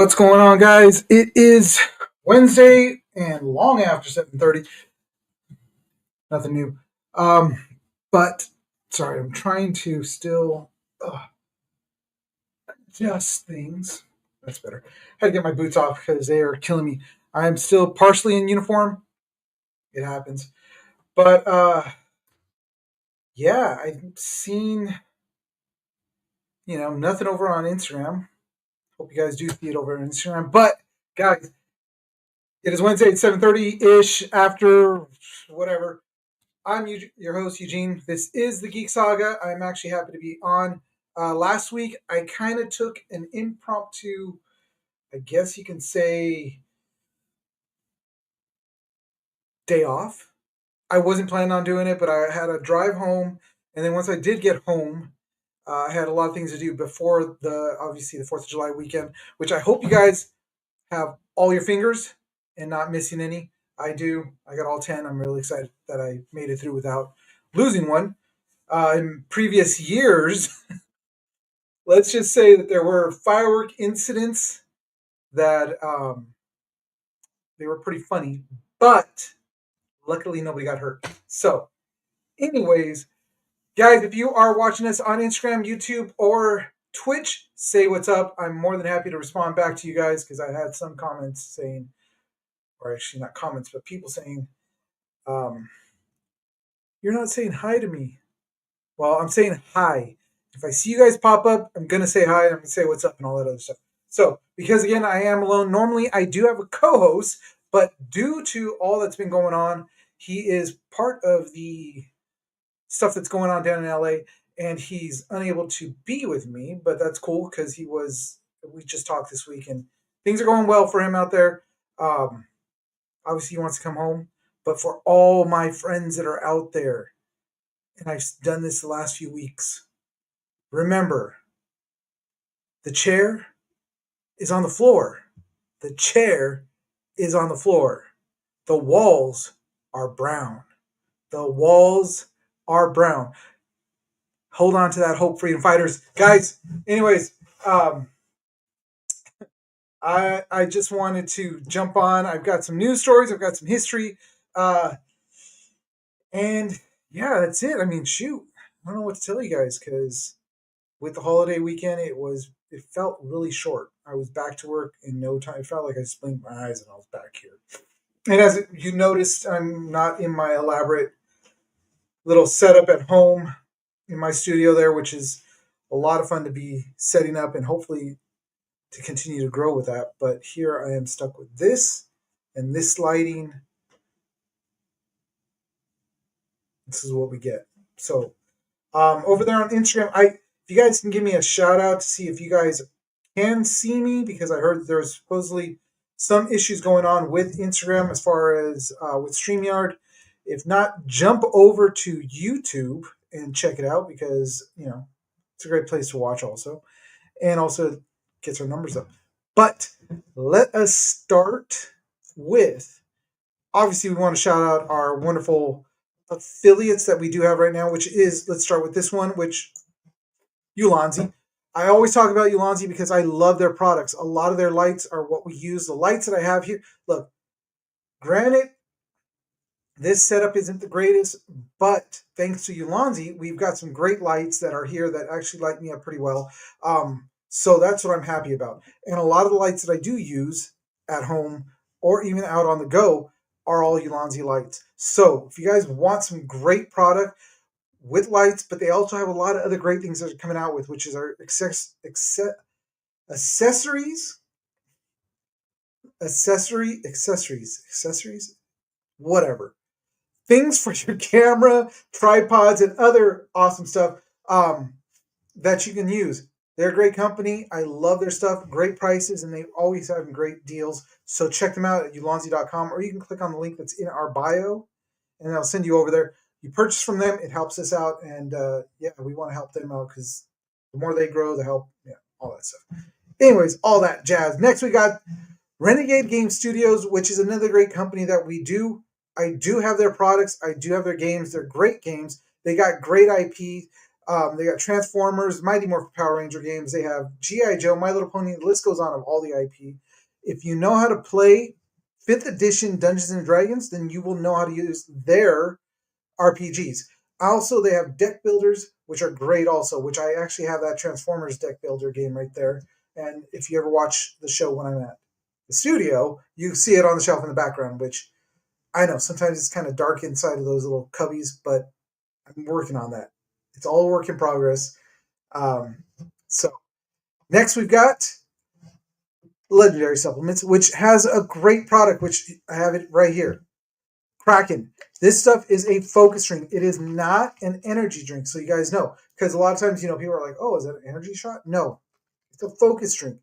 What's going on, guys? It is Wednesday and long after 7:30. Nothing new. Um, but sorry, I'm trying to still adjust things. That's better. Had to get my boots off because they are killing me. I'm still partially in uniform. It happens. But yeah, I've seen nothing over on Instagram. Hope you guys do see it over on Instagram. But guys, it is Wednesday at 7:30 ish after whatever. I'm your host, Eugene. This is the Geek Saga. I'm actually happy to be on. Last week, I kind of took an impromptu, I guess you can say, day off. I wasn't planning on doing it, but I had a drive home. And then once I did get home, I had a lot of things to do before obviously, the 4th of July weekend, which I hope you guys have all your fingers and not missing any. I do. I got all 10. I'm really excited that I made it through without losing one. In previous years, let's just say that there were firework incidents that they were pretty funny, but luckily nobody got hurt. So, anyways, guys, if you are watching us on Instagram, YouTube, or Twitch, say what's up. I'm more than happy to respond back to you guys because I had some comments saying, or actually not comments, but people saying, um, you're not saying hi to me. Well, I'm saying hi. If I see you guys pop up, I'm going to say hi and I'm going to say what's up and all that other stuff. So, because again, I am alone. Normally, I do have a co host, but due to all that's been going on, he is part of the stuff that's going on down in LA and he's unable to be with me, but that's cool because we just talked this week and things are going well for him out there. Um, Obviously, he wants to come home, but for all my friends that are out there, and I've done this the last few weeks, remember, the chair is on the floor. The chair is on the floor. The walls are brown. The walls are brown. Hold on to that hope, freedom fighters. Guys, anyways, I just wanted to jump on. I've got some news stories. I've got some history. And yeah, that's it. I mean, shoot. I don't know what to tell you guys because with the holiday weekend, it felt really short. I was back to work in no time. It felt like I just blinked my eyes and I was back here. And as you noticed, I'm not in my elaborate little setup at home in my studio there, which is a lot of fun to be setting up and hopefully to continue to grow with that. But here I am stuck with this and this lighting. This is what we get. So over there on Instagram, if you guys can give me a shout out to see if you guys can see me because I heard there's supposedly some issues going on with Instagram as far as with StreamYard. If not, jump over to YouTube and check it out because it's a great place to watch also, and also gets our numbers up. But let us start with, obviously we want to shout out our wonderful affiliates that we do have right now, which is, let's start with this one, which Ulanzi. I always talk about Ulanzi because I love their products. A lot of their lights are what we use. The lights that I have here, look, granted, this setup isn't the greatest, but thanks to Ulanzi, we've got some great lights that are here that actually light me up pretty well. So that's what I'm happy about. And a lot of the lights that I do use at home or even out on the go are all Ulanzi lights. So if you guys want some great product with lights, but they also have a lot of other great things that are coming out with, which is our accessories, whatever. Things for your camera, tripods, and other awesome stuff that you can use. They're a great company. I love their stuff. Great prices, and they always have great deals. So check them out at ulanzi.com, or you can click on the link that's in our bio, and I'll send you over there. You purchase from them, it helps us out, and we want to help them out because the more they grow, the help, all that stuff. Anyways, all that jazz. Next, we got Renegade Game Studios, which is another great company that we do. I do have their products. I do have their games. They're great games. They got great IP. They got Transformers, Mighty Morphin Power Ranger games. They have G.I. Joe, My Little Pony. The list goes on of all the IP. If you know how to play 5th edition Dungeons and Dragons, then you will know how to use their RPGs. Also, they have deck builders, which are great also, which I actually have that Transformers deck builder game right there. And if you ever watch the show when I'm at the studio, you see it on the shelf in the background, which I know sometimes it's kind of dark inside of those little cubbies, but I'm working on that. It's all a work in progress. Um, so next we've got Legendary Supplements, which has a great product, which I have it right here. Kraken. This stuff is a focus drink. It is not an energy drink, so you guys know. Because a lot of times, people are like, oh, is that an energy shot? No, it's a focus drink.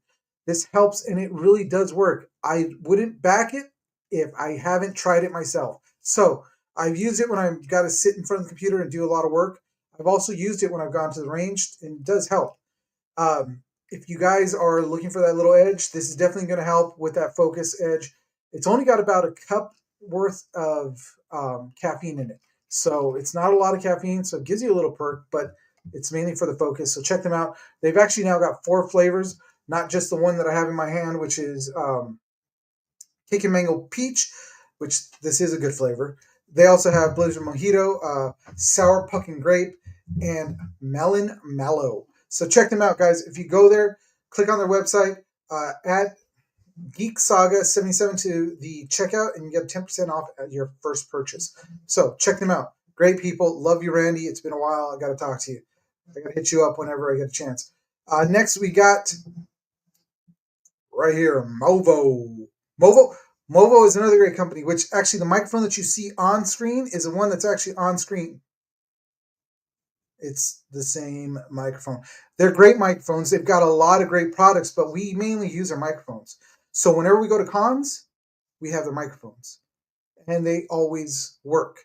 This helps, and it really does work. I wouldn't back it if I haven't tried it myself. So I've used it when I've got to sit in front of the computer and do a lot of work. I've also used it when I've gone to the range, and it does help. If you guys are looking for that little edge, this is definitely going to help with that focus edge. It's only got about a cup worth of caffeine in it. So it's not a lot of caffeine, so it gives you a little perk, but it's mainly for the focus. So check them out. They've actually now got 4 flavors, not just the one that I have in my hand, which is Cake and Mango Peach, which this is a good flavor. They also have Blizzard Mojito, Sour Pumpkin Grape, and Melon Mallow. So check them out, guys. If you go there, click on their website, add Geek Saga 77 to the checkout, and you get 10% off at your first purchase. So check them out. Great people. Love you, Randy. It's been a while. I got to talk to you. I got to hit you up whenever I get a chance. Next, we got right here, Movo. Movo is another great company, which actually the microphone that you see on screen is the one that's actually on screen. It's the same microphone. They're great microphones. They've got a lot of great products, but we mainly use their microphones. So whenever we go to cons, we have their microphones, and they always work.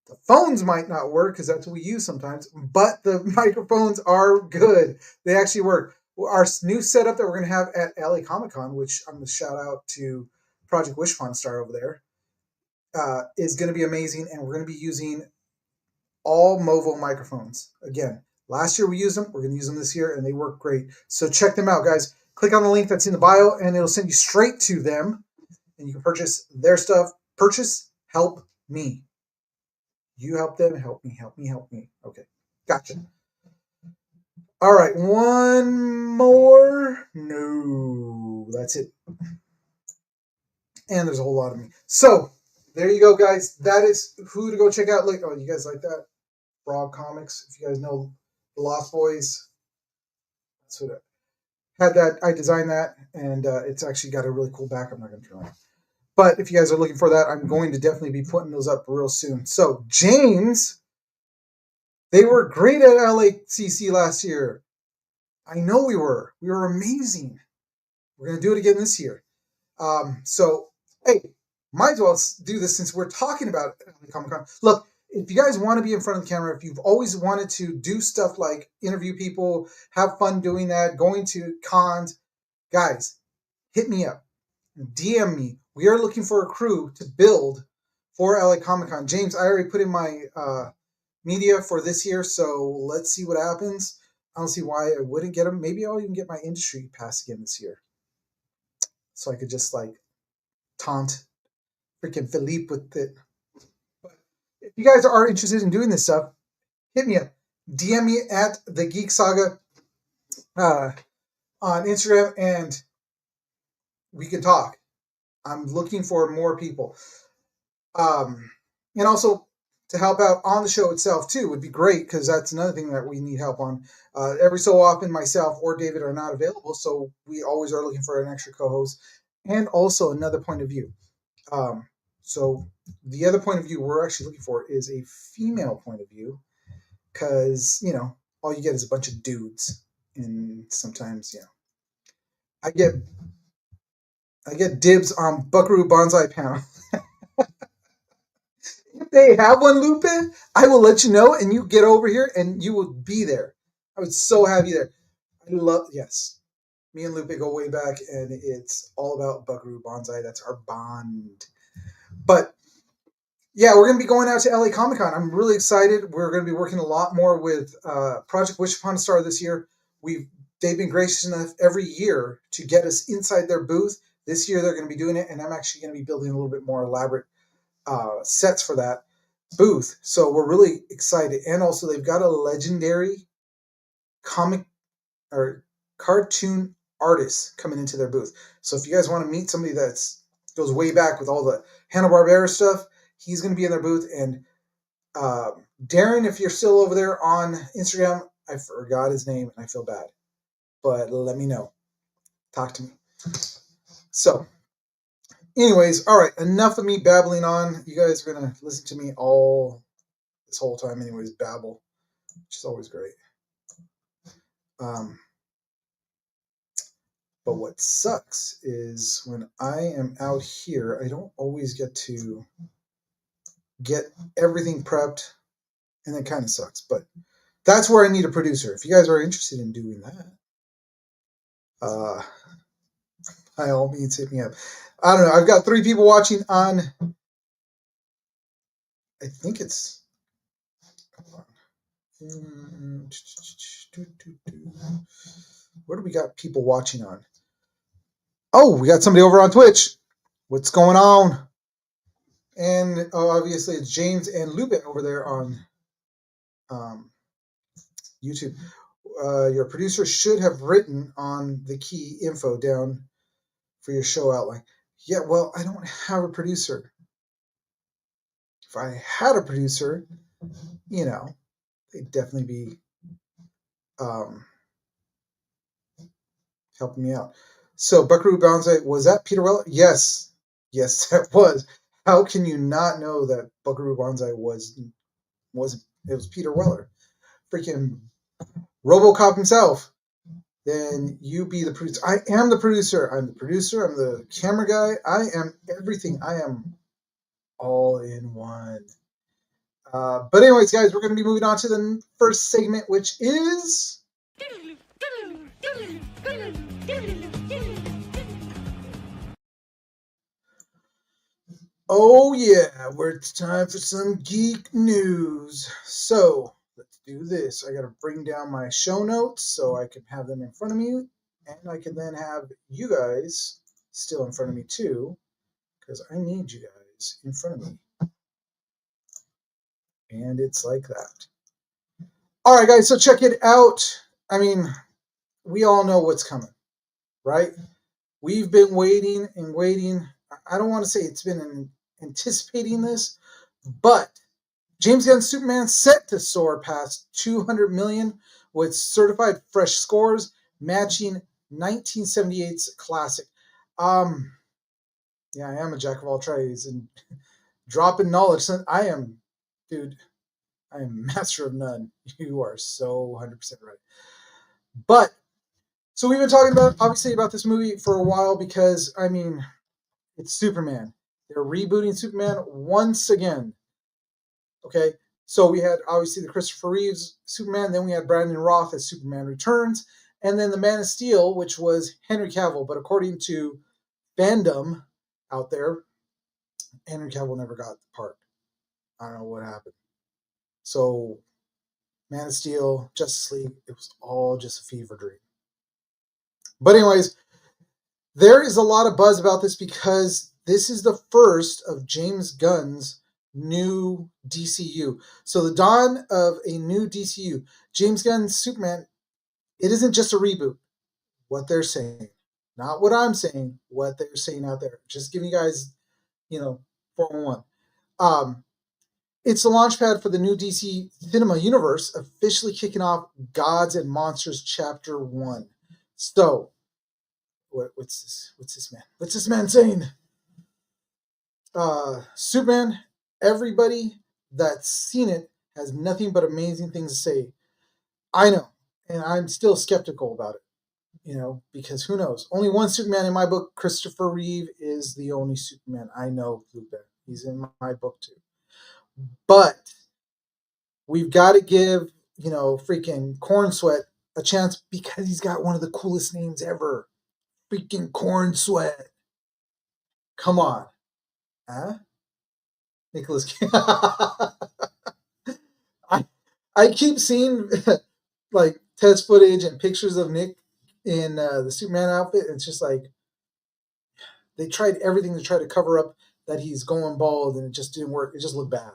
The phones might not work because that's what we use sometimes, but the microphones are good. They actually work. Our new setup that we're going to have at LA Comic Con, which I'm going to shout out to Project Wishpond Star over there, is going to be amazing, and we're going to be using all Movo microphones. Again, last year we used them. We're going to use them this year, and they work great. So check them out, guys. Click on the link that's in the bio, and it'll send you straight to them, and you can purchase their stuff. Purchase, help me. You help them, help me, help me, help me. Okay, gotcha. All right, one more. No, that's it. And there's a whole lot of me. So there you go, guys. That is who to go check out. Like, oh, you guys like that? Frog Comics. If you guys know the Lost Boys, that's what I had. That I designed that, and it's actually got a really cool back. I'm not going to turn on. But if you guys are looking for that, I'm going to definitely be putting those up real soon. So James, they were great at LACC last year. I know we were. We were amazing. We're going to do it again this year. So, hey, might as well do this since we're talking about LA Comic Con. Look, if you guys want to be in front of the camera, if you've always wanted to do stuff like interview people, have fun doing that, going to cons, guys, hit me up. DM me. We are looking for a crew to build for LA Comic Con. James, I already put in my media for this year, so let's see what happens. I don't see why I wouldn't get them. Maybe I'll even get my industry pass again this year, so I could just like taunt freaking Philippe with it. But if you guys are interested in doing this stuff, hit me up. DM me at the Geek Saga on Instagram, and we can talk. I'm looking for more people. And also to help out on the show itself too would be great, because that's another thing that we need help on. Every so often, myself or David are not available, so we always are looking for an extra co-host and also another point of view. So the other point of view we're actually looking for is a female point of view, because all you get is a bunch of dudes, and sometimes I get dibs on Buckaroo Banzai panel. If they have one, Lupe, I will let you know, and you get over here, and you will be there. I would so have you there. Yes. Me and Lupe go way back, and it's all about Buckaroo Banzai. That's our bond. But Yeah, we're going to be going out to LA Comic Con. I'm really excited. We're going to be working a lot more with Project Wish Upon a Star this year. We've They've been gracious enough every year to get us inside their booth. This year they're going to be doing it, and I'm actually going to be building a little bit more elaborate sets for that booth. So we're really excited. And also they've got a legendary comic or cartoon artist coming into their booth. So if you guys want to meet somebody that's goes way back with all the Hanna-Barbera stuff, he's going to be in their booth. And uh, Darren, if you're still over there on Instagram, I forgot his name and I feel bad, but let me know. Talk to me. So, anyways, all right, enough of me babbling on. You guys are going to listen to me all this whole time, anyways, babble, which is always great. Um, but what sucks is when I am out here, I don't always get to get everything prepped, and it kind of sucks. But that's where I need a producer. If you guys are interested in doing that, by all means, hit me up. I don't know. I've got 3 people watching on. I think it's. Where do we got people watching on? Oh, we got somebody over on Twitch. What's going on? And obviously it's James and Lupin over there on YouTube. Your producer should have written on the key info down for your show outline. Yeah, well, I don't have a producer. If I had a producer, they'd definitely be helping me out. So, Buckaroo Banzai, was that Peter Weller? Yes, that was. How can you not know that Buckaroo Banzai was it was Peter Weller, freaking RoboCop himself? Then you be the producer. I am the producer. I'm the producer. I'm the camera guy. I am everything. I am all in one. But anyways, guys, we're going to be moving on to the first segment, which is. Oh yeah, it's time for some geek news. So let's do this. I got to bring down my show notes so I can have them in front of me, and I can then have you guys still in front of me too, because I need you guys in front of me. And it's like that. All right, guys, so check it out. I mean, we all know what's coming, right? We've been waiting and waiting. I don't want to say it's been anticipating this, but James Gunn's Superman set to soar past 200 million with certified fresh scores matching 1978's classic. Yeah, I am a jack of all trades and dropping knowledge. I am, dude, I am master of none. You are so 100% right. But so we've been talking about this movie for a while because I mean, it's Superman. They're rebooting Superman once again. Okay, so we had obviously the Christopher Reeves Superman, then we had Brandon Roth as Superman Returns, and then the Man of Steel, which was Henry Cavill. But according to fandom out there, Henry Cavill never got the part. I don't know what happened. So Man of Steel, Justice League, it was all just a fever dream. But anyways, there is a lot of buzz about this because this is the first of James Gunn's new DCU. So the dawn of a new DCU. James Gunn's Superman, it isn't just a reboot. What they're saying. Not what I'm saying, what they're saying out there. Just giving you guys, 411. It's the launch pad for the new DC Cinema Universe, officially kicking off Gods and Monsters Chapter 1. So, what's this? What's this man saying? Superman, everybody that's seen it has nothing but amazing things to say. I know, and I'm still skeptical about it, because who knows? Only one Superman in my book. Christopher Reeve is the only Superman I know. Lupin. He's in my book too. But we've got to give, freaking Corn Sweat a chance because he's got one of the coolest names ever. Freaking Corn Sweat. Come on. Huh? Nicholas Cage. I I keep seeing like test footage and pictures of Nick in the Superman outfit. It's just like they tried everything to try to cover up that he's going bald, and it just didn't work. It just looked bad.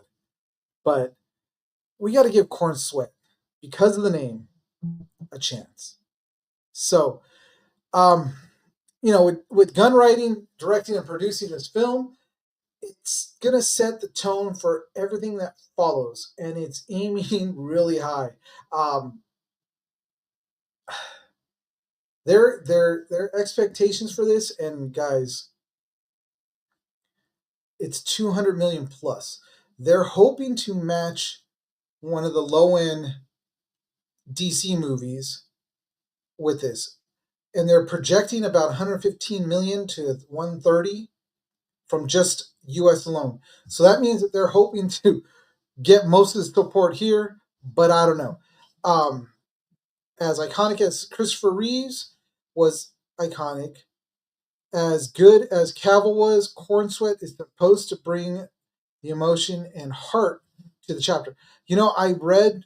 But we got to give Corn Sweat, because of the name, a chance. So, um, with gun writing, directing, and producing this film, it's gonna set the tone for everything that follows, and it's aiming really high. Um, their expectations for this, and guys, it's 200 million plus. They're hoping to match one of the low end DC movies with this, and they're projecting about 115 million to 130 from just US alone. So that means that they're hoping to get most of the support here, but I don't know. Um, as iconic as Christopher Reeves was iconic, as good as Cavill was, Corn Sweat is supposed to bring the emotion and heart to the chapter. I read,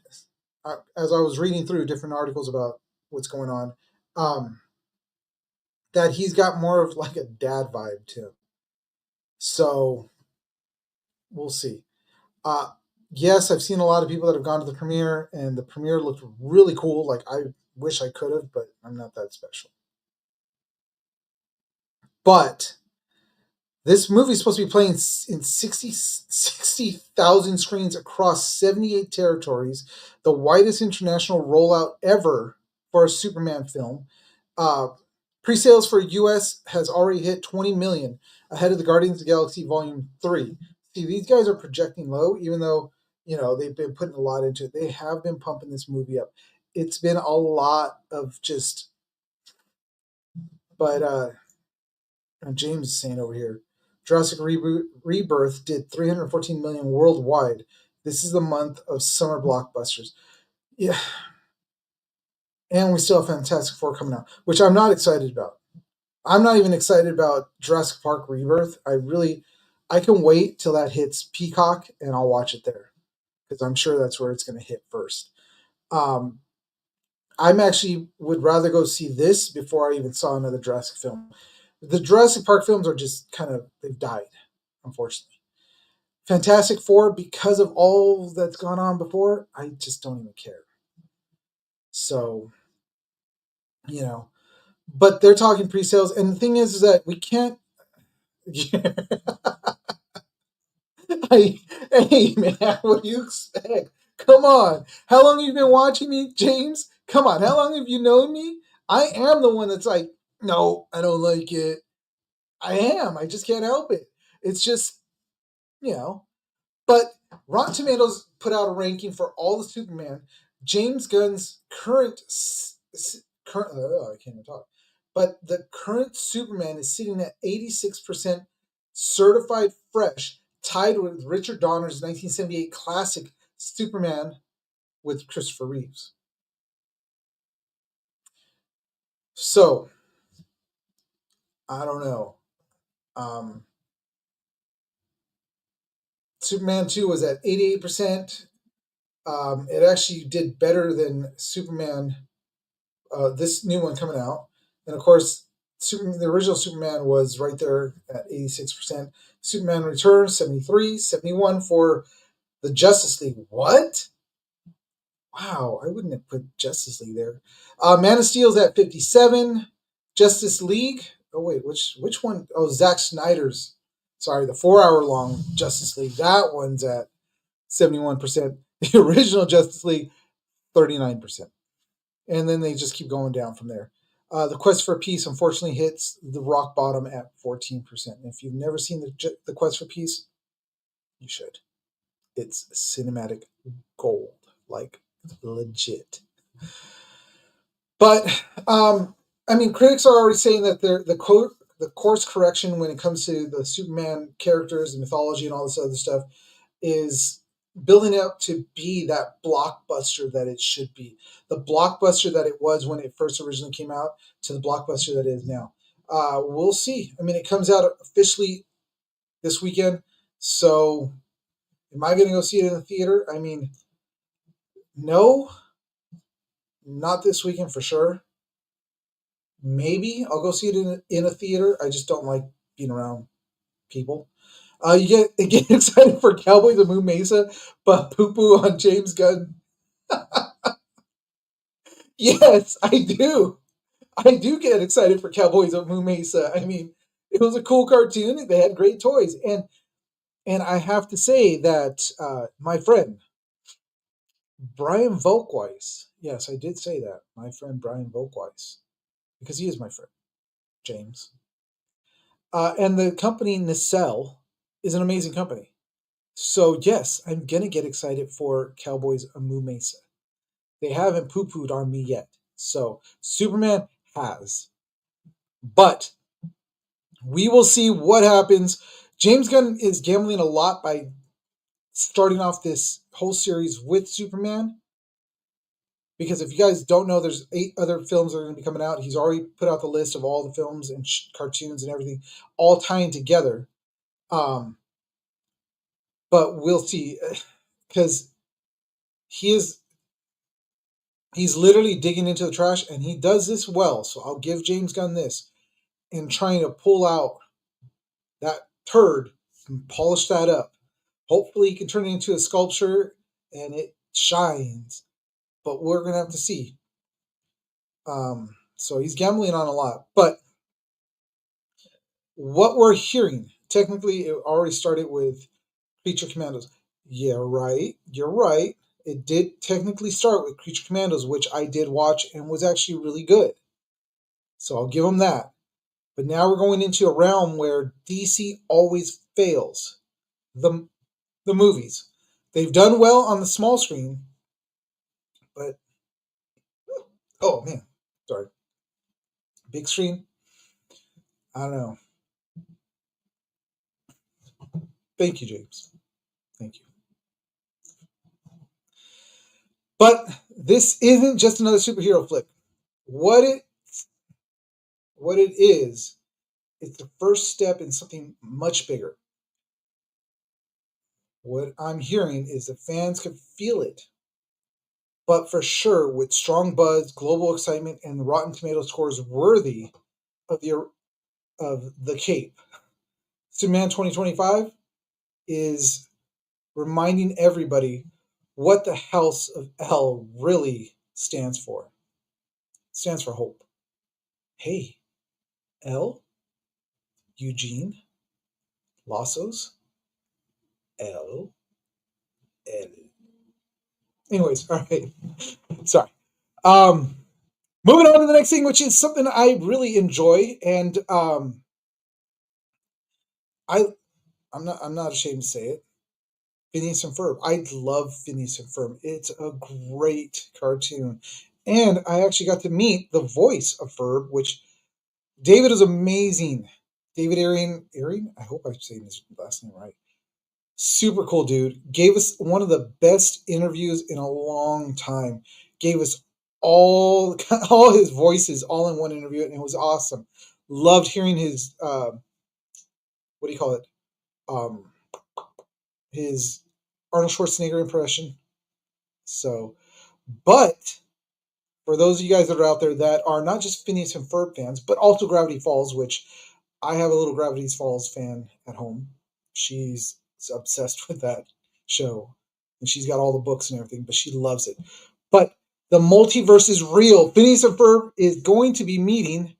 as I was reading through different articles about what's going on, um, that he's got more of like a dad vibe to him. So we'll see. Uh, yes, I've seen a lot of people that have gone to the premiere, and the premiere looked really cool. Like, I wish I could have, but I'm not that special. But this movie is supposed to be playing in 60,000 screens across 78 territories, the widest international rollout ever for a Superman film. Uh, Pre-sales for US has already hit 20 million, ahead of the Guardians of the Galaxy Volume 3. See, these guys are projecting low, even though, they've been putting a lot into it. They have been pumping this movie up. It's been a lot of just, but James is saying over here, Jurassic Rebirth did 314 million worldwide. This is the month of summer blockbusters. Yeah, and we still have Fantastic Four coming out, which I'm not excited about. I'm not even excited about Jurassic Park Rebirth. I can wait till that hits Peacock and I'll watch it there, because I'm sure that's where it's going to hit first. Um, I'm actually would rather go see this before I even saw another Jurassic film. The Jurassic Park films are just kind of, they've died, unfortunately. Fantastic Four, because of all that's gone on before, I just don't even care. So, you know, but they're talking pre-sales, and the thing is that we can't. Hey man, what do you expect? Come on, how long have you been watching me, James? Come on, how long have you known me? I am the one that's like, no, I don't like it. I am. I just can't help it. It's just, you know, But Rotten Tomatoes put out a ranking for all the Superman. James Gunn's current I can't even talk. But the current Superman is sitting at 86% certified fresh, tied with Richard Donner's 1978 classic Superman with Christopher Reeves. So I don't know. Um, Superman 2 was at 88%. It actually did better than Superman, this new one coming out. And of course, the original Superman was right there at 86%. Superman Returns, 73, 71 for the Justice League. What? Wow, I wouldn't have put Justice League there. Man of Steel's at 57. Justice League. Oh wait, which one? Oh, Zack Snyder's. Sorry, the 4 hour long Justice League. That one's at 71%. The original Justice League, 39%. And then they just keep going down from there. The Quest for Peace unfortunately hits the rock bottom at 14%. And if you've never seen the Quest for Peace, you should. It's cinematic gold, like legit. But I mean, critics are already saying that the course correction when it comes to the Superman characters and mythology and all this other stuff is building up to be that blockbuster that it should be. The blockbuster that it was when it first originally came out to the blockbuster that it is now. We'll see. I mean, it comes out officially this weekend. So Am I going to go see it in the theater? I mean, no, not this weekend for sure. Maybe I'll go see it in a theater. I just don't like being around people. You get excited for Cowboys of Moon Mesa, but poo poo on James Gunn. Yes, I do. I do get excited for Cowboys of Moon Mesa. I mean, it was a cool cartoon. They had great toys, and I have to say that my friend Brian Volkweiss. Yes, I did say that. My friend Brian Volkweiss, because he is my friend James. And the company Nacelle is an amazing company. So yes, I'm gonna get excited for Cowboys of Moo Mesa. They haven't poo pooed on me yet. So Superman has, but we will see what happens. James Gunn is gambling a lot by starting off this whole series with Superman. Because if you guys don't know, there's 8 other films that are going to be coming out. He's already put out the list of all the films and cartoons and everything, all tying together. Um, but we'll see, because he is he's literally digging into the trash, and he does this well. So I'll give James Gunn this in trying to pull out that turd and polish that up. Hopefully, he can turn it into a sculpture and it shines. But we're gonna have to see. So he's gambling on a lot. But what we're hearing, technically, it already started with Creature Commandos. Yeah, right. You're right. It did technically start with Creature Commandos, which I did watch and was actually really good. So I'll give them that. But now we're going into a realm where DC always fails. The the movies. They've done well on the small screen, but oh man, sorry. Big screen? I don't know. Thank you, James. Thank you. But this isn't just another superhero flick. What it what it is, it's the first step in something much bigger. What I'm hearing is the fans can feel it, but for sure, with strong buzz, global excitement, and the Rotten Tomato scores worthy of the Cape. Superman 2025 is reminding everybody what the House of L really stands for. It stands for hope. Hey, L, Eugene, Lassos, L, L. Anyways, all right. Sorry. Um, Moving on to the next thing, which is something I really enjoy, and I I'm not ashamed to say it. Phineas and Ferb. I love Phineas and Ferb. It's a great cartoon, and I actually got to meet the voice of Ferb, which David is amazing. David Arian. I hope I'm saying his last name right. Super cool dude. Gave us one of the best interviews in a long time. Gave us all all his voices all in one interview, and it was awesome. Loved hearing his what do you call it? Um, his Arnold Schwarzenegger impression. So, but for those of you guys that are out there that are not just Phineas and Ferb fans, but also Gravity Falls, which I have a little Gravity Falls fan at home. She's obsessed with that show, and she's got all the books and everything, but she loves it. But the multiverse is real. Phineas and Ferb is going to be meeting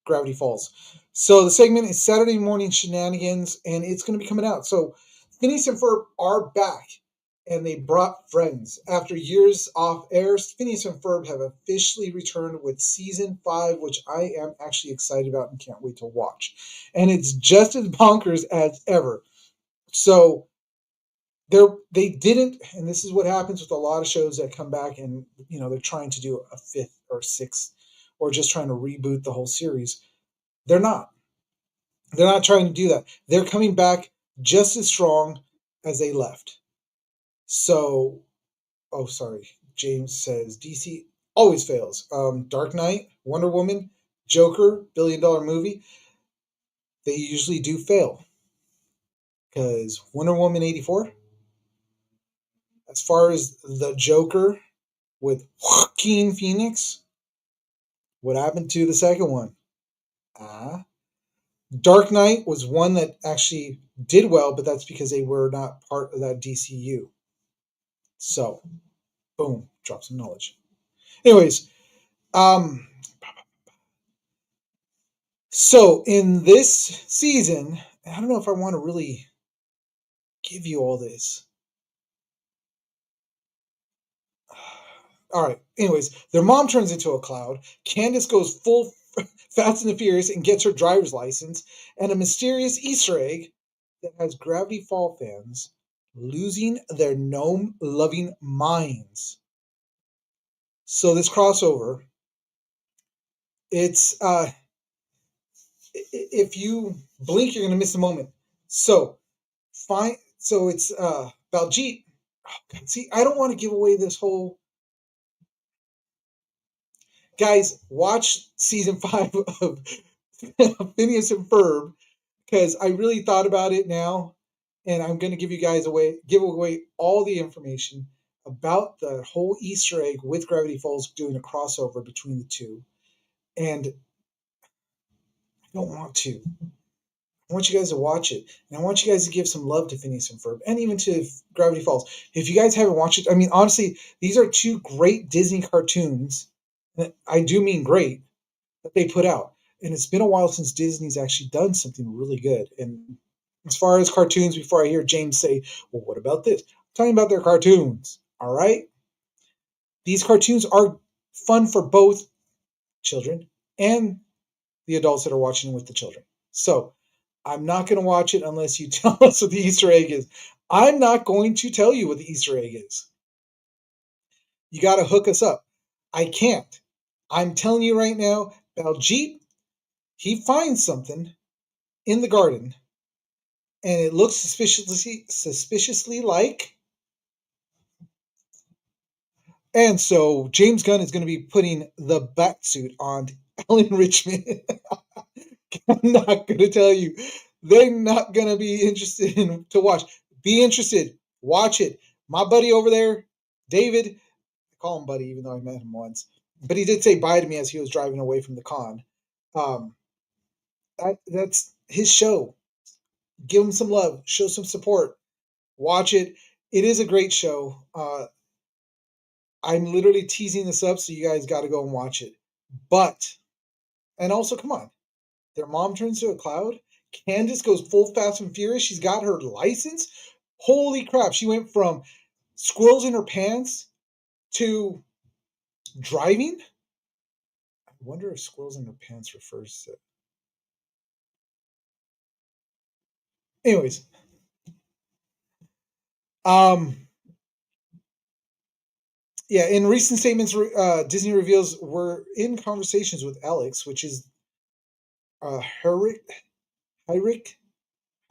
Gravity Falls. So the segment is Saturday Morning Shenanigans, and it's going to be coming out. So Phineas and Ferb are back, and they brought friends. After years off air, Phineas and Ferb have officially returned with season 5, which I am actually excited about and can't wait to watch. And it's just as bonkers as ever. So they didn't, and this is what happens with a lot of shows that come back, and they're trying to do a 5th or 6th, or just trying to reboot the whole series. They're not. They're not trying to do that. They're coming back just as strong as they left. So, oh, sorry. James says DC always fails. Dark Knight, Wonder Woman, Joker, $1 billion movie, they usually do fail. Because Wonder Woman 84, As far as the Joker with Joaquin Phoenix, what happened to the second one? Ah, Dark Knight was one that actually did well, but that's because they were not part of that DCU. So, boom, drop some knowledge. Anyways, um, so in this season, I don't know if I want to really give you all this. All right. Anyways, their mom turns into a cloud. Candace goes full Fast and the Furious and gets her driver's license, and a mysterious Easter egg that has Gravity Fall fans losing their gnome loving minds. So this crossover, it's if you blink, you're gonna miss the moment. So fine. So it's Baljeet. Oh, God, see, I don't want to give away this whole. Guys, watch season 5 of Phineas and Ferb because I really thought about it now, and I'm going to give away all the information about the whole Easter egg with Gravity Falls doing a crossover between the two, and I don't want to. I want you guys to watch it, and I want you guys to give some love to Phineas and Ferb, and even to Gravity Falls. If you guys haven't watched it, I mean, honestly, these are two great Disney cartoons. And I do mean great that they put out. And it's been a while since Disney's actually done something really good. And as far as cartoons, before I hear James say, well, what about this? I'm talking about their cartoons. All right. These cartoons are fun for both children and the adults that are watching with the children. So I'm not going to watch it unless you tell us what the Easter egg is. I'm not going to tell you what the Easter egg is. You got to hook us up. I can't. I'm telling you right now, Baljeet, he finds something in the garden, and it looks suspiciously like. And so James Gunn is going to be putting the bat suit on Alan Richmond. I'm not going to tell you. They're not going to be interested in to watch. Be interested. Watch it. My buddy over there, David, I call him buddy even though I met him once, but he did say bye to me as he was driving away from the con. Um, that's his show. Give him some love. Show some support. Watch it. It is a great show. I'm literally teasing this up, so you guys got to go and watch it. But, and also, come on, their mom turns to a cloud. Candace goes full Fast and Furious. She's got her license. Holy crap! She went from squirrels in her pants to driving. I wonder if squirrels in her pants refers to. Anyways, um, yeah. In recent statements, Disney reveals we're in conversations with Alex, which is Herrick, Hyrick,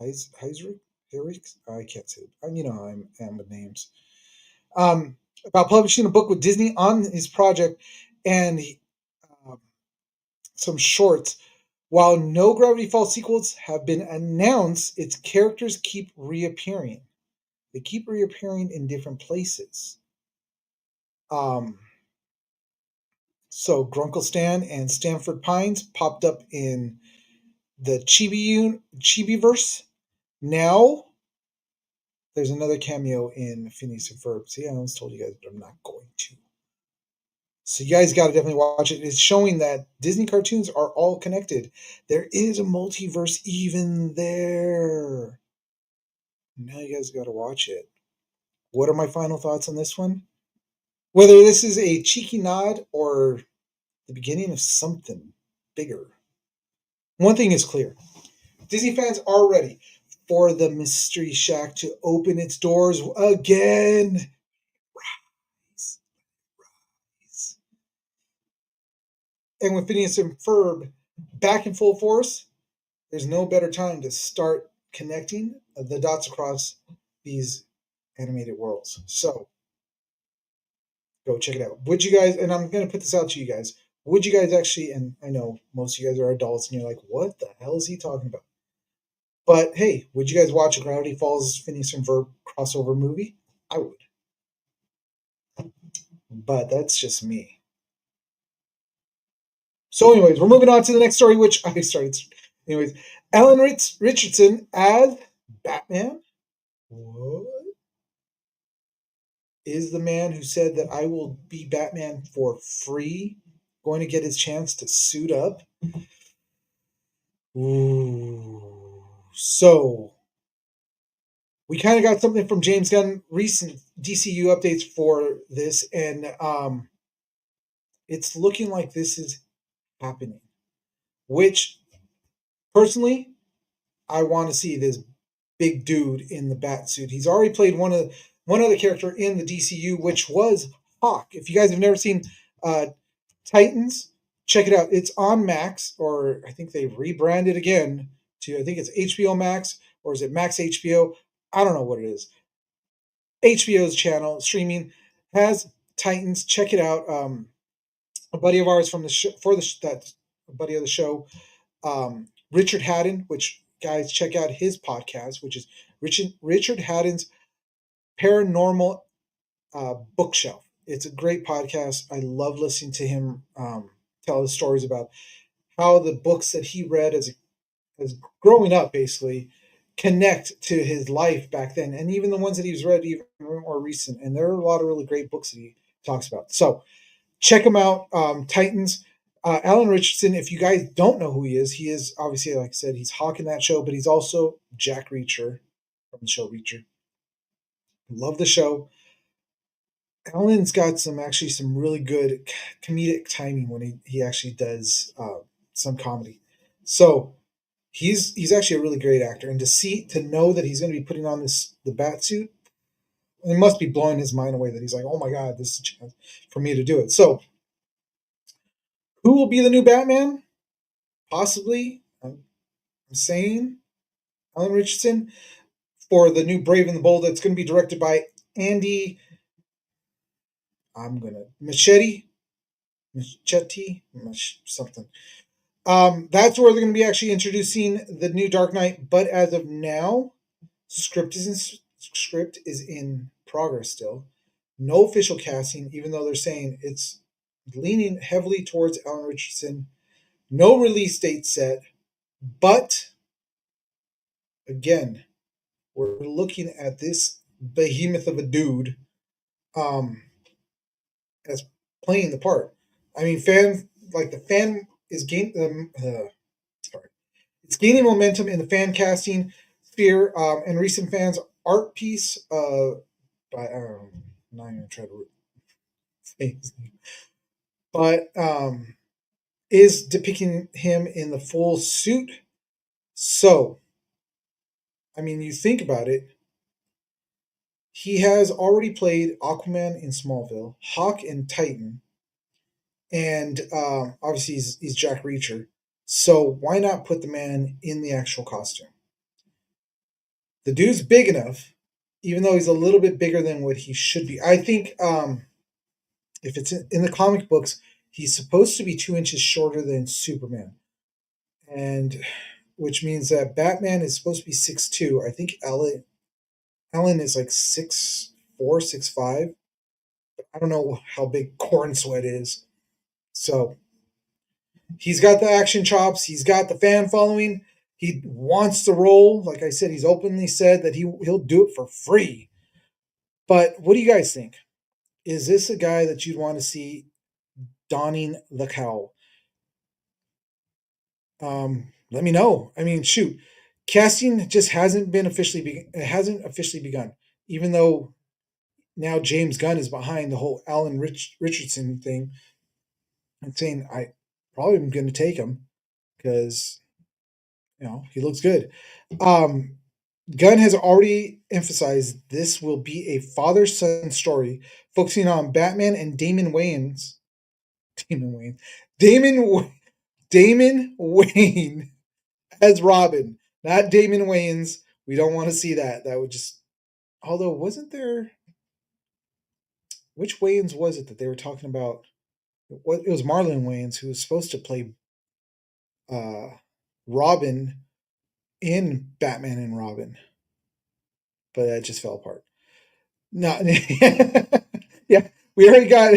Heisrick, Herrick. I can't say it. You know how I am with names. About publishing a book with Disney on his project and um, some shorts. While no Gravity Falls sequels have been announced, its characters keep reappearing. They keep reappearing in different places. Um, so Grunkle Stan and Stanford Pines popped up in the Chibiverse. Now there's another cameo in Phineas and Ferb. See, I almost told you guys, but I'm not going to. So you guys got to definitely watch it. It's showing that Disney cartoons are all connected. There is a multiverse even there. Now you guys got to watch it. What are my final thoughts on this one? Whether this is a cheeky nod or the beginning of something bigger. One thing is clear. Disney fans are ready for the Mystery Shack to open its doors again. Rise, rise. And with Phineas and Ferb back in full force, there's no better time to start connecting the dots across these animated worlds. So go check it out. Would you guys, and I'm going to put this out to you guys, would you guys actually, and I know most of you guys are adults and you're like, what the hell is he talking about? But hey, would you guys watch a Gravity Falls Phineas and Ferb crossover movie? I would. but that's just me. So, anyways, we're moving on to the next story, which I started. Anyways, Alan Richardson as Batman. What is the man who said that I will be Batman for free going to get his chance to suit up? Ooh. So, we kind of got something from James Gunn, recent DCU updates for this, and it's looking like this is happening. Which, personally, I want to see this big dude in the bat suit. He's already played one other character in the DCU, which was Hawk. If you guys have never seen uh, Titans, check it out. It's on Max, or I think they've rebranded again to, I think it's HBO Max, or is it Max HBO? I don't know what it is. HBO's channel streaming has Titans. Check it out. A buddy of ours from the show, that a buddy of the show, Richard Haddon, which guys check out his podcast, which is Richard Haddon's Paranormal Bookshelf. It's a great podcast. I love listening to him tell his stories about how the books that he read as growing up basically connect to his life back then, and even the ones that he's read even more recent. And there are a lot of really great books that he talks about. So check him out. Titans. Alan Richardson, if you guys don't know who he is obviously, like I said, he's Hawk in that show, but he's also Jack Reacher from the show Reacher. Love the show. Alan's got some really good comedic timing when he actually does some comedy. So he's actually a really great actor, and to know that he's going to be putting on the bat suit, it must be blowing his mind away that he's like, oh my god, this is a chance for me to do it. So who will be the new Batman? Possibly, I'm saying Alan Richardson for the new Brave and the Bold. That's going to be directed by Andy. I'm gonna Machete, something. That's where they're going to be actually introducing the new Dark Knight. But as of now, script is in progress still. No official casting, even though they're saying it's leaning heavily towards Alan Richardson. No release date set, but again, we're looking at this behemoth of a dude um, as playing the part. I mean, the fan is sorry, it's gaining momentum in the fan casting sphere, and recent fans art piece by I'm not even gonna try to say his name, but is depicting him in the full suit. So, I mean, you think about it. He has already played Aquaman in Smallville, Hawk in Titan, and obviously he's Jack Reacher. So why not put the man in the actual costume? The dude's big enough, even though he's a little bit bigger than what he should be. I think if it's in the comic books, he's supposed to be 2 inches shorter than Superman, and which means that Batman is supposed to be 6'2". I think Ellen is like 6'4", 6'5". I don't know how big Corn Sweat is. So he's got the action chops. He's got the fan following. He wants the role. Like I said, he's openly said that he'll do it for free. But what do you guys think? Is this a guy that you'd want to see donning the cowl? Let me know. I mean, shoot, casting just it hasn't officially begun. Even though now James Gunn is behind the whole Richardson thing and saying I probably am going to take him because he looks good. Um, Gunn has already emphasized this will be a father son story focusing on Batman and Damon Wayne, Damon Damon Wayne as Robin, not Damon Wayans. We don't want to see that. That would just. Although, wasn't there? Which Wayans was it that they were talking about? What it was Marlon Wayans who was supposed to play uh, Robin in Batman and Robin, but that just fell apart. No, yeah, we already got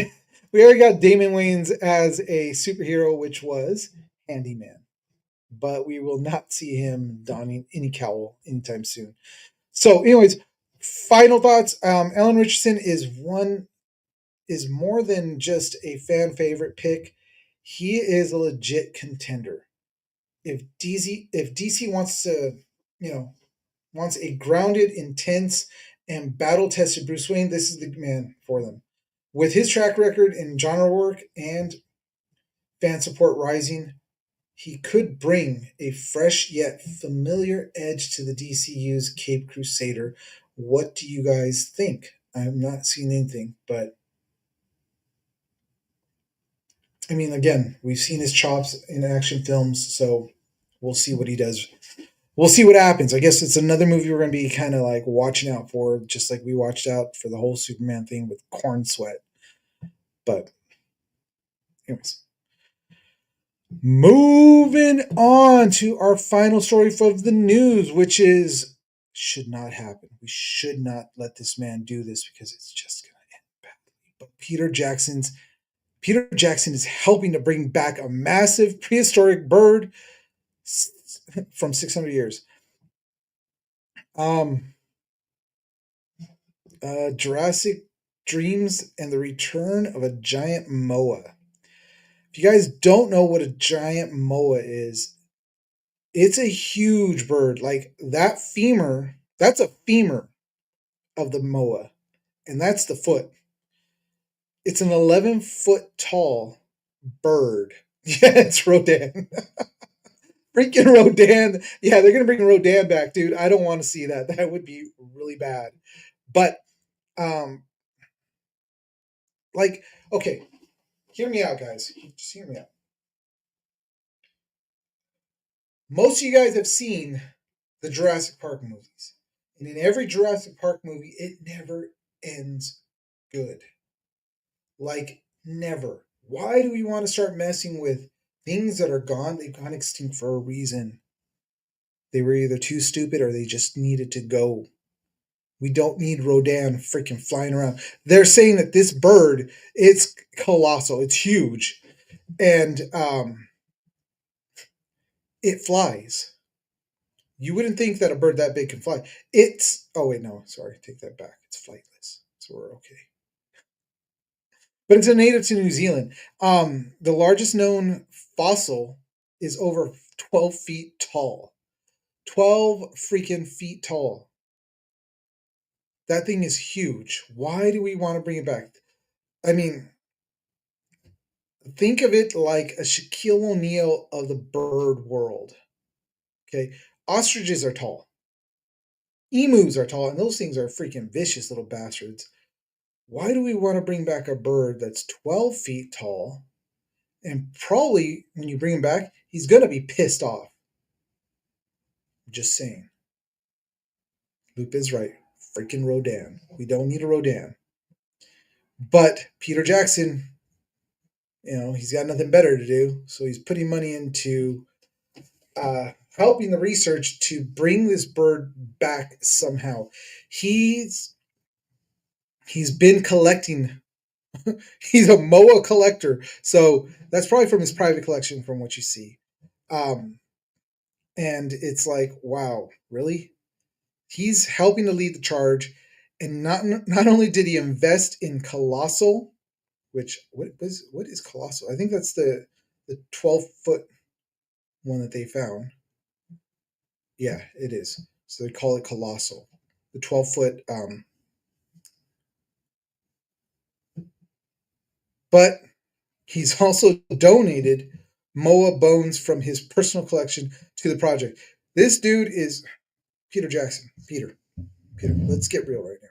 we already got Damon Wayans as a superhero, which was Handyman. But we will not see him donning any cowl anytime soon. So, anyways, final thoughts. Alan Richardson is more than just a fan favorite pick. He is a legit contender. If DC wants to, you know, wants a grounded, intense, and battle tested Bruce Wayne, this is the man for them. With his track record in genre work and fan support rising, he could bring a fresh yet familiar edge to the DCU's Cape Crusader. What do you guys think? I have not seen anything, but I mean, again, we've seen his chops in action films, so we'll see what he does. We'll see what happens. I guess it's another movie we're going to be kind of like watching out for, just like we watched out for the whole Superman thing with Corn Sweat. But, anyways, moving on to our final story for the news, which is should not happen. We should not let this man do this because it's just going to end badly. But Peter Jackson is helping to bring back a massive prehistoric bird from 600 years. Um, Jurassic Dreams and the Return of a Giant Moa. If you guys don't know what a giant moa is, it's a huge bird. Like that femur, that's a femur of the moa, and that's the foot. It's an 11-foot tall bird. Yeah, it's Rodan. Freaking Rodan. Yeah, they're going to bring Rodan back, dude. I don't want to see that. That would be really bad. But, um, like, okay, hear me out, guys. Just hear me out. Most of you guys have seen the Jurassic Park movies. And in every Jurassic Park movie, it never ends good. Like, never. Why do we want to start messing with things that are gone? They've gone extinct for a reason. They were either too stupid or they just needed to go. We don't need Rodan freaking flying around. They're saying that this bird, it's colossal, it's huge, and it flies. You wouldn't think that a bird that big can fly. It's oh wait, no, sorry, take that back. It's flightless, so we're okay. But it's a native to New Zealand. The largest known fossil is over 12 feet tall. 12 freaking feet tall. That thing is huge. Why do we want to bring it back? I mean, think of it like a Shaquille O'Neal of the bird world. Okay, ostriches are tall. Emus are tall, and those things are freaking vicious little bastards. Why do we want to bring back a bird that's 12 feet tall? And probably when you bring him back, he's going to be pissed off. Just saying. Loop is right. Freaking Rodan. We don't need a Rodan. But Peter Jackson, he's got nothing better to do. So he's putting money into helping the research to bring this bird back somehow. He's been collecting. He's a MOA collector, so that's probably from his private collection, from what you see. Um, and it's like, wow, really? He's helping to lead the charge, and not only did he invest in Colossal, which what is Colossal? I think that's the 12-foot one that they found. Yeah, it is. So they call it Colossal, the 12-foot. But he's also donated Moa bones from his personal collection to the project. This dude is Peter Jackson. Peter, let's get real right now.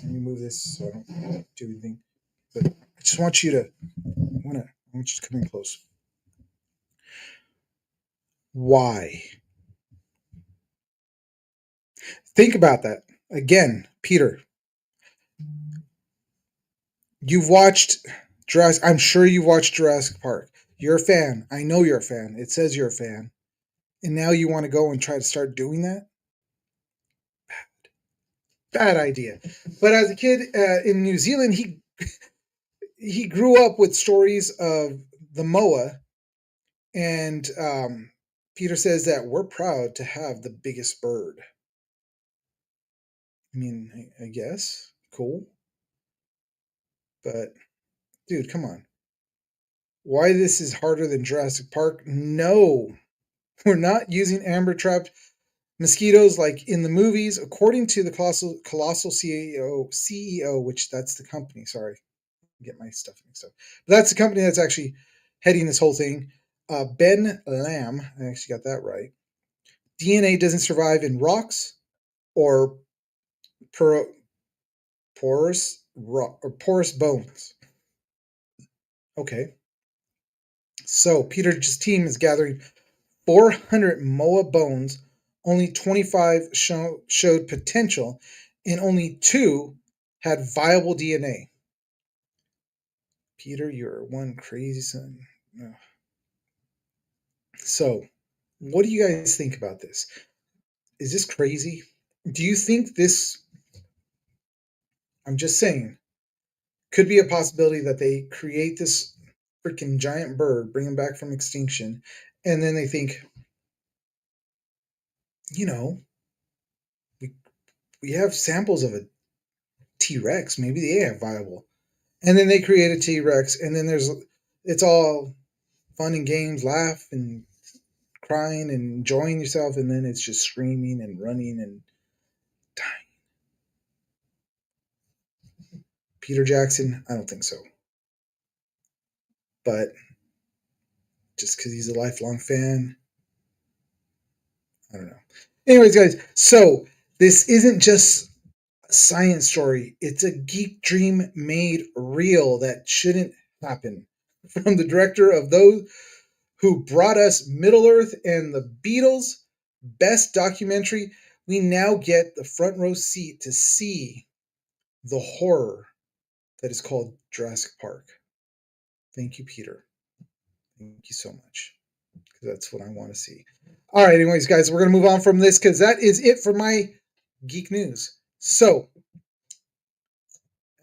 Let me move this so I don't do anything. But I just want you to, I want you to come in close. Why? Think about that. Again, Peter, you've watched Jurassic. I'm sure you've watched Jurassic Park. You're a fan. I know you're a fan. It says you're a fan. And now you want to go and try to start doing that? Bad idea. But as a kid in New Zealand, he grew up with stories of the moa, and Peter says that we're proud to have the biggest bird. I mean, I guess cool, but dude, come on. Why this is harder than Jurassic Park? No, we're not using amber trapped mosquitoes like in the movies. According to the colossal CEO, which that's the company. Sorry, get my stuff mixed up. But that's the company that's actually heading this whole thing. Ben Lamb, I actually got that right. DNA doesn't survive in rocks or por- porous bones. Okay, so Peter's team is gathering 400 moa bones. Only 25 showed potential, and only two had viable DNA. Peter, you're one crazy son. Ugh. So, what do you guys think about this? Is this crazy? Do you think this, I'm just saying, could be a possibility that they create this freaking giant bird, bring him back from extinction, and then they think, you know, we, we have samples of a T Rex. Maybe they have viable. And then they create a T Rex, and then it's all fun and games, laugh and crying and enjoying yourself, and then it's just screaming and running and dying. Peter Jackson, I don't think so. But just because he's a lifelong fan, I don't know. Anyways, guys, so this isn't just a science story, it's a geek dream made real that shouldn't happen. From the director of those who brought us Middle Earth and the Beatles, best documentary, we now get the front row seat to see the horror that is called Jurassic Park. Thank you, Peter. Thank you so much. Because that's what I want to see. All right, anyways, guys, we're going to move on from this because that is it for my geek news. So,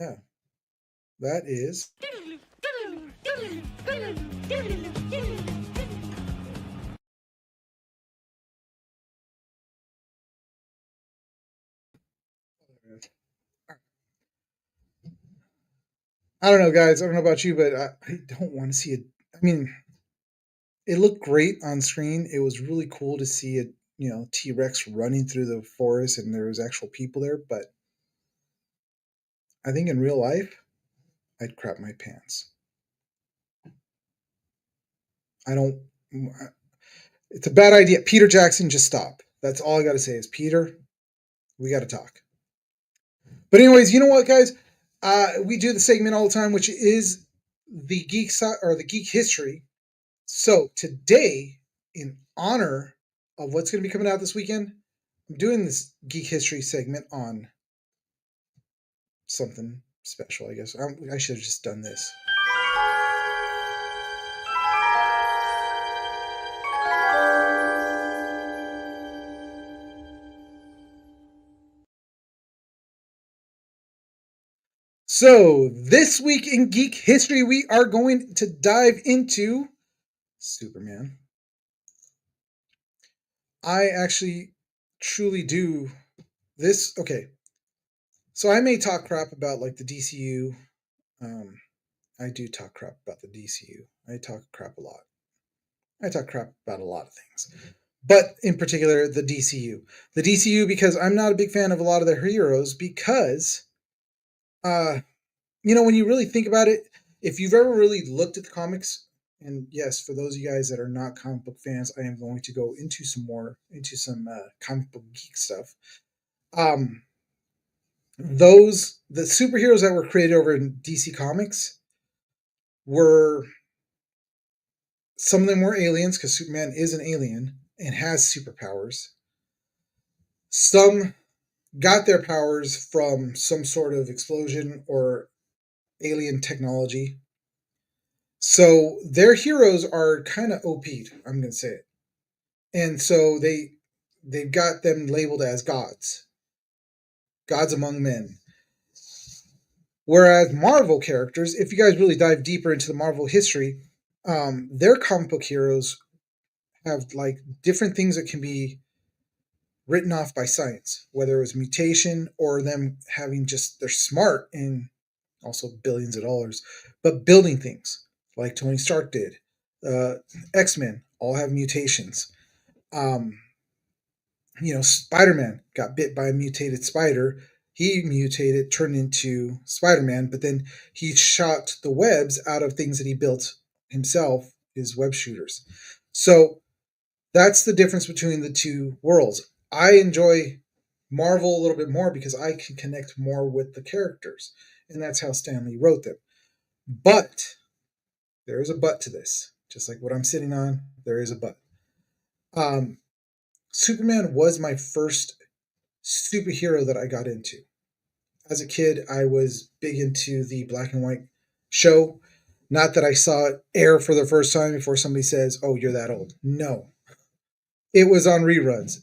yeah, that is. I don't know, guys. I don't know about you, but I don't want to see it. I mean, it looked great on screen. It was really cool to see a T Rex running through the forest and there was actual people there. But I think in real life, I'd crap my pants. I don't. It's a bad idea. Peter Jackson, just stop. That's all I got to say is Peter. We got to talk. But anyways, you know what, guys? We do the segment all the time, which is the or the geek history. So today, in honor of what's going to be coming out this weekend, I'm doing this geek history segment on something special. I guess I should have just done this. So this week in geek history, we are going to dive into Superman. I actually truly do this. Okay, so I may talk crap about like the DCU. I do talk crap about the DCU. I talk crap a lot. I talk crap about a lot of things, but in particular the DCU. The DCU because I'm not a big fan of a lot of their heroes because, when you really think about it, if you've ever really looked at the comics, and yes, for those of you guys that are not comic book fans, I am going to go into some comic book geek stuff. The superheroes that were created over in DC Comics were, some of them were aliens because Superman is an alien and has superpowers. Some got their powers from some sort of explosion or alien technology. So their heroes are kind of OP'd, I'm going to say it. And so they've got them labeled as gods. Gods among men. Whereas Marvel characters, if you guys really dive deeper into the Marvel history, their comic book heroes have like different things that can be written off by science, whether it was mutation or them having just they're smart and also billions of dollars, but building things like Tony Stark did. Uh, X Men all have mutations. Um, Spider Man got bit by a mutated spider. He mutated, turned into Spider Man, but then he shot the webs out of things that he built himself, his web shooters. So that's the difference between the two worlds. I enjoy Marvel a little bit more because I can connect more with the characters, and that's how Stanley wrote them. But there is a but to this. Just like what I'm sitting on, there is a but. Um, Superman was my first superhero that I got into. As a kid, I was big into the black and white show. Not that I saw it air for the first time before somebody says, "Oh, you're that old." No, it was on reruns.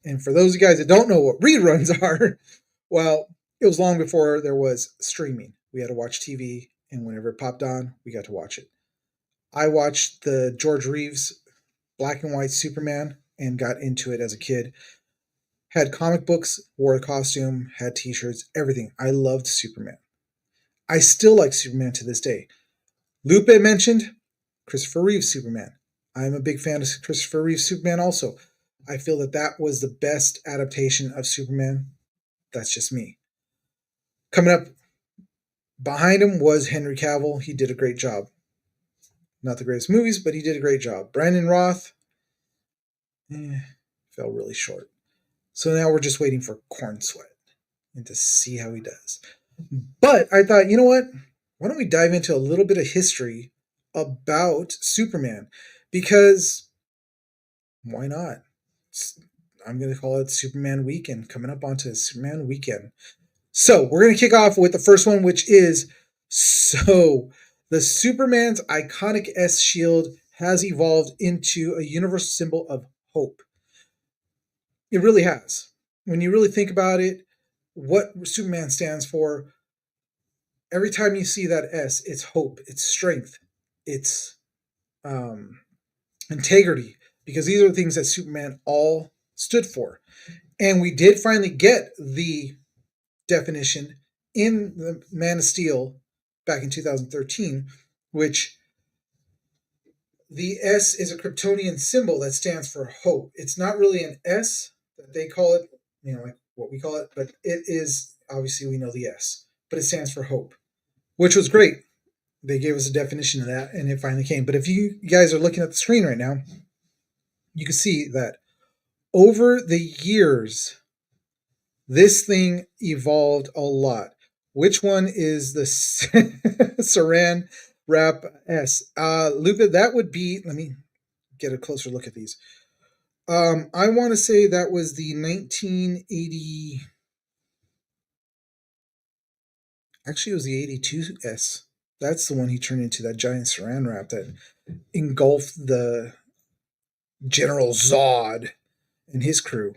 And for those of you guys that don't know what reruns are, well, it was long before there was streaming. We had to watch TV, and whenever it popped on, we got to watch it. I watched the George Reeves black and white Superman and got into it as a kid. Had comic books, wore a costume, had t shirts, everything. I loved Superman. I still like Superman to this day. Lupe mentioned Christopher Reeve's Superman. I'm a big fan of Christopher Reeve's Superman also. I feel that that was the best adaptation of Superman. That's just me. Coming up behind him was Henry Cavill. He did a great job. Not the greatest movies, but he did a great job. Brandon Roth fell really short. So now we're just waiting for Corn Sweat and to see how he does. But I thought, you know what? Why don't we dive into a little bit of history about Superman? Because why not? I'm going to call it Superman Weekend, coming up onto Superman Weekend. So we're going to kick off with the first one, which is the Superman's iconic S shield has evolved into a universal symbol of hope. It really has. When you really think about it, what Superman stands for, every time you see that S, it's hope, it's strength, it's integrity, because these are the things that Superman all stood for. And we did finally get the definition in the Man of Steel back in 2013, which the S is a Kryptonian symbol that stands for hope. It's not really an S that they call it, like what we call it, but it is, obviously we know the S, but it stands for hope, which was great. They gave us a definition of that and it finally came. But if you guys are looking at the screen right now, you can see that over the years, this thing evolved a lot. Which one is the Saran Wrap S? Luca, that would be, let me get a closer look at these. I want to say that was the 1980. Actually, it was the 82S. That's the one he turned into, that giant saran wrap that engulfed the General Zod and his crew.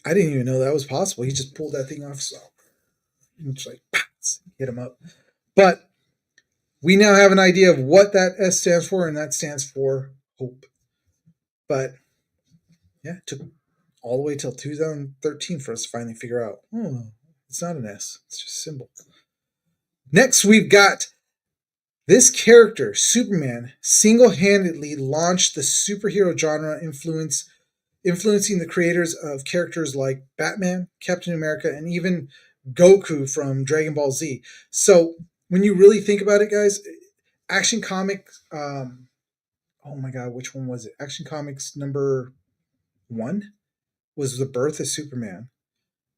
I didn't even know that was possible. He just pulled that thing off, so it's like hit him up. But we now have an idea of what that S stands for, and that stands for hope. But yeah, it took all the way till 2013 for us to finally figure out, it's not an S, it's just a symbol. Next, we've got this character, Superman, single-handedly launched the superhero genre, influencing the creators of characters like Batman, Captain America, and even Goku from Dragon Ball Z. So when you really think about it, guys, Action Comics, oh my god, which one was it? Action Comics number 1 was the birth of Superman.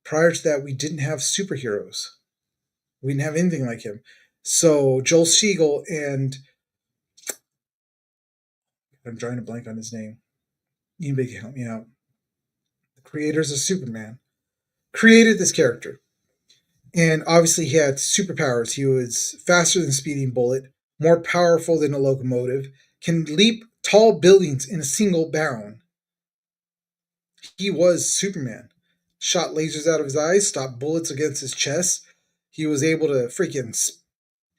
Prior to that, we didn't have superheroes. We didn't have anything like him. So Joel Siegel and I'm drawing a blank on his name. Anybody can help me out. The creators of Superman created this character. And obviously he had superpowers. He was faster than Speeding Bullet, more powerful than a locomotive, can leap tall buildings in a single bound. He was Superman. Shot lasers out of his eyes, stopped bullets against his chest. he was able to freaking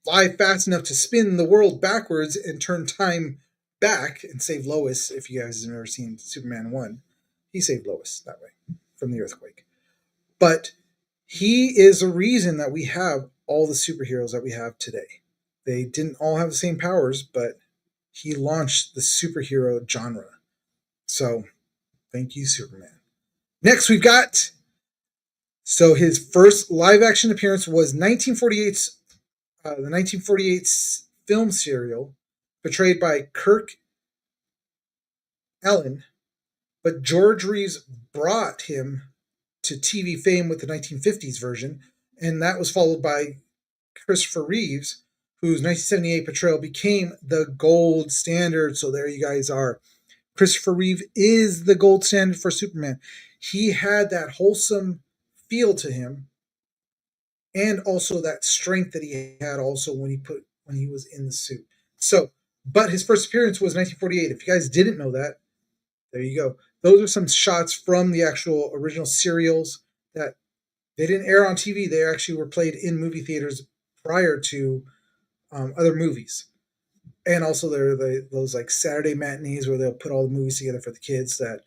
fly fast enough to spin the world backwards and turn time back and save Lois. If you guys have never seen Superman 1, he saved Lois that way from the earthquake. But he is a reason that we have all the superheroes that we have today. They didn't all have the same powers, but he launched the superhero genre. So, thank you, Superman. Next, we've got. So, his first live action appearance was 1948's the 1948 film serial, portrayed by Kirk Alyn, but George Reeves brought him to TV fame with the 1950s version, and that was followed by Christopher Reeves, whose 1978 portrayal became the gold standard. So there you guys are. Christopher Reeve is the gold standard for Superman. He had that wholesome feel to him, and also that strength that he had also when he was in the suit. So, but his first appearance was 1948. If you guys didn't know that, there you go. Those are some shots from the actual original serials that they didn't air on TV. They actually were played in movie theaters prior to other movies. And also there are those like Saturday matinees where they'll put all the movies together for the kids that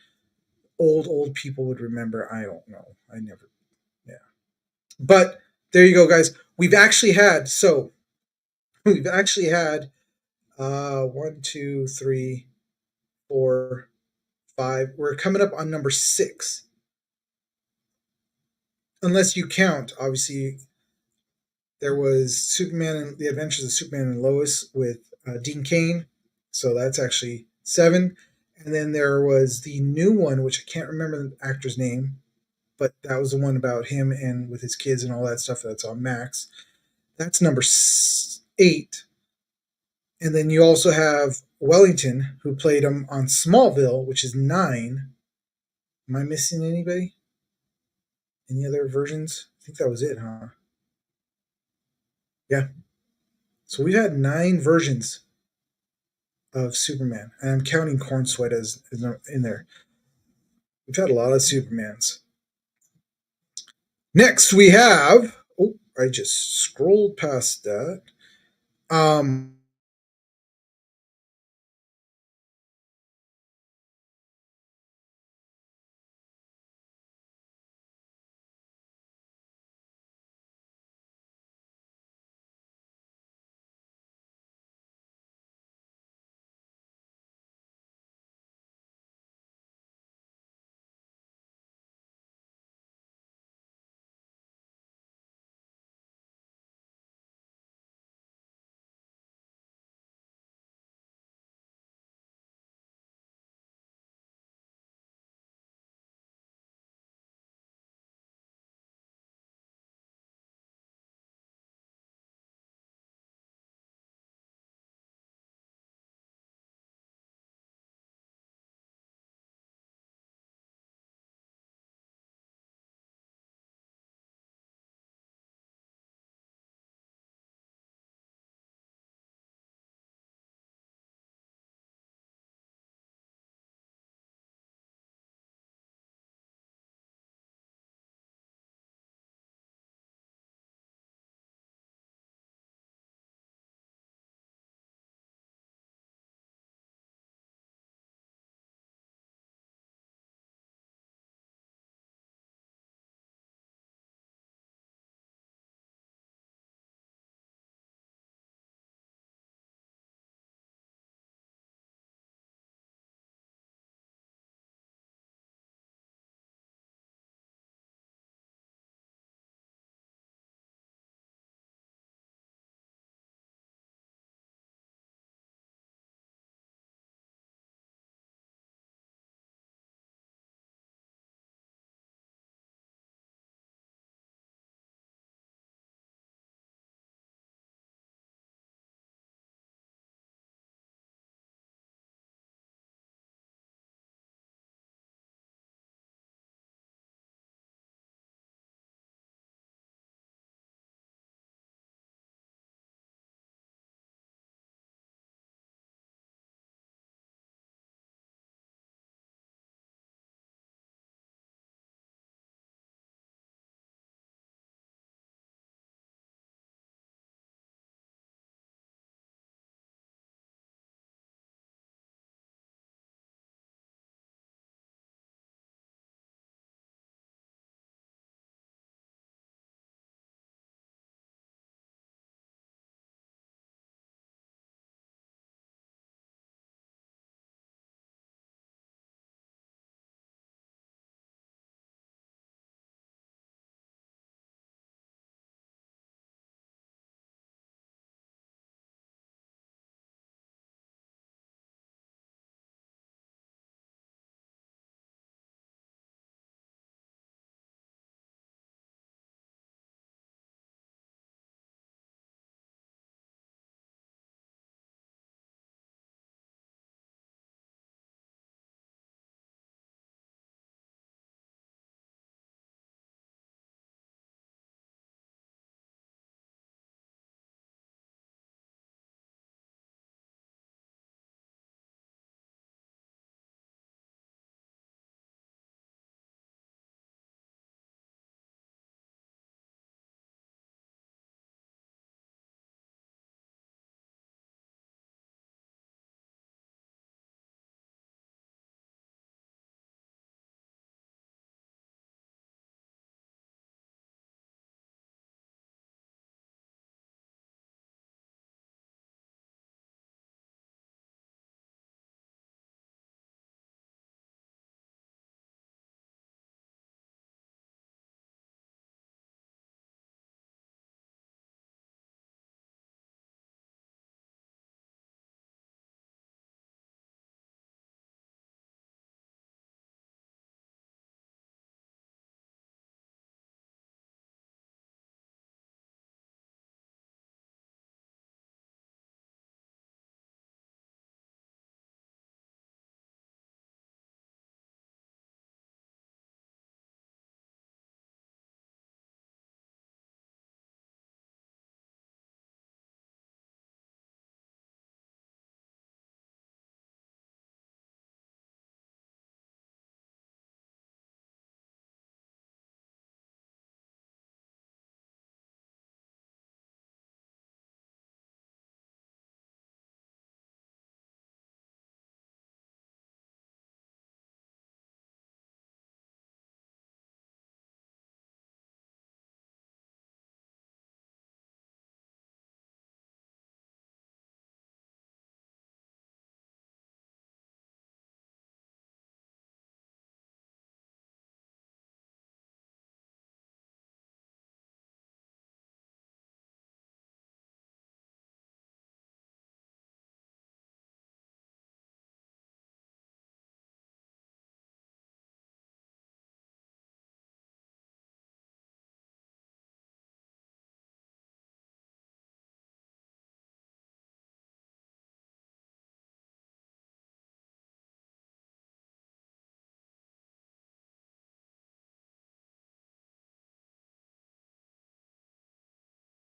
old people would remember. I don't know. I never. Yeah. But there you go, guys. We've actually had 1, 2, 3, 4, 5. We're coming up on number 6. Unless you count, obviously, there was Superman and the Adventures of Superman and Lois with Dean Cain. So that's actually 7. And then there was the new one, which I can't remember the actor's name, but that was the one about him and with his kids and all that stuff that's on Max. That's number 8. And then you also have Wellington, who played him on Smallville, which is 9. Am I missing anybody? Any other versions? I think that was it, huh? Yeah. So we've had 9 versions of Superman, and I'm counting Corn Sweat as in there. We've had a lot of Supermans. Next, we have. Oh, I just scrolled past that.